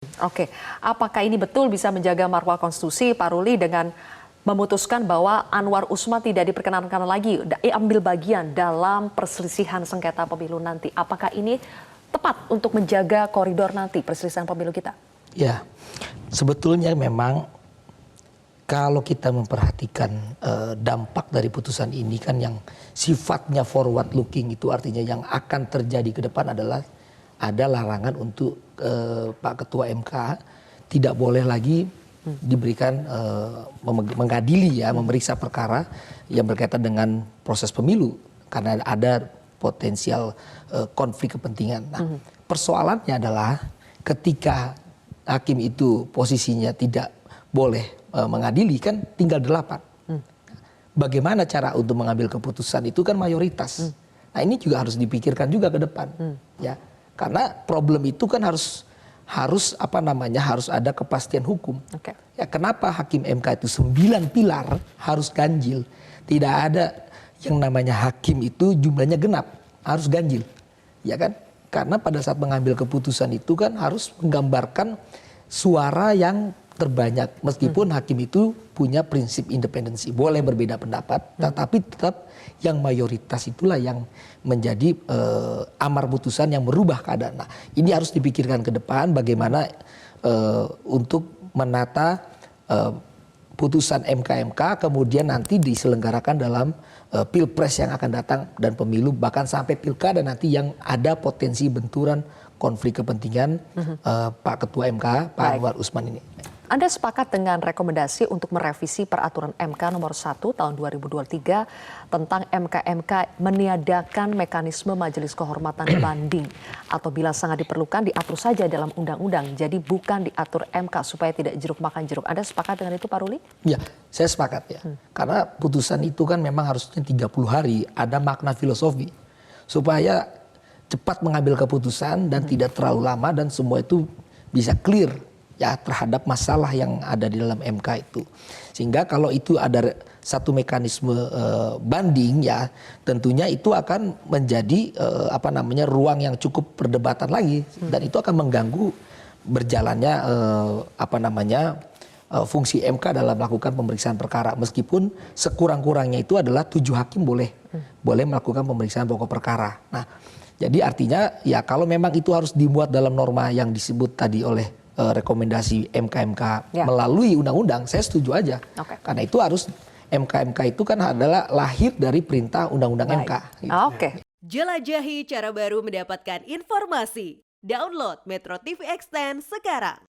Oke, apakah ini betul bisa menjaga marwah konstitusi, Pak Ruli, dengan memutuskan bahwa Anwar Usman tidak diperkenankan lagi ambil bagian dalam perselisihan sengketa pemilu nanti? Apakah ini tepat untuk menjaga koridor nanti perselisihan pemilu kita? Ya, sebetulnya memang kalau kita memperhatikan dampak dari putusan ini kan yang sifatnya forward looking, itu artinya yang akan terjadi ke depan adalah ada larangan untuk Pak Ketua MK tidak boleh lagi diberikan mengadili ya, memeriksa perkara yang berkaitan dengan proses pemilu karena ada potensial konflik kepentingan. Nah, persoalannya adalah ketika hakim itu posisinya tidak boleh mengadili, kan tinggal 8. Bagaimana cara untuk mengambil keputusan itu kan mayoritas. Nah, ini juga harus dipikirkan juga ke depan, ya. Karena problem itu kan harus ada kepastian hukum. Okay. Ya, kenapa hakim MK itu 9 pilar harus ganjil? Tidak ada yang namanya hakim itu jumlahnya genap, harus ganjil. Ya kan? Karena pada saat mengambil keputusan itu kan harus menggambarkan suara yang terbanyak. Meskipun hakim itu punya prinsip independensi, boleh berbeda pendapat, tetapi tetap yang mayoritas itulah yang menjadi amar putusan yang merubah keadaan. Nah, ini harus dipikirkan ke depan bagaimana untuk menata putusan MK kemudian nanti diselenggarakan dalam pilpres yang akan datang dan pemilu, bahkan sampai pilkada nanti yang ada potensi benturan konflik kepentingan Pak Ketua MK, Pak Anwar Usman ini. Anda sepakat dengan rekomendasi untuk merevisi peraturan MK nomor 1 tahun 2023 tentang MK meniadakan mekanisme majelis kehormatan banding atau bila sangat diperlukan diatur saja dalam undang-undang, jadi bukan diatur MK supaya tidak jeruk makan jeruk. Anda sepakat dengan itu, Pak Ruli? Ya, saya sepakat ya. Karena putusan itu kan memang harusnya 30 hari, ada makna filosofi supaya cepat mengambil keputusan dan tidak terlalu lama dan semua itu bisa clear ya terhadap masalah yang ada di dalam MK itu. Sehingga kalau itu ada satu mekanisme banding ya, tentunya itu akan menjadi ruang yang cukup perdebatan lagi dan itu akan mengganggu berjalannya fungsi MK dalam melakukan pemeriksaan perkara, meskipun sekurang-kurangnya itu adalah 7 hakim boleh melakukan pemeriksaan pokok perkara. Nah, jadi artinya ya kalau memang itu harus dimuat dalam norma yang disebut tadi oleh rekomendasi MK ya, melalui undang-undang, saya setuju aja. Okay. Karena itu harus MK itu kan adalah lahir dari perintah undang-undang MK. Gitu. Oke. Jelajahi cara baru mendapatkan informasi. Download Metro TV Extend sekarang.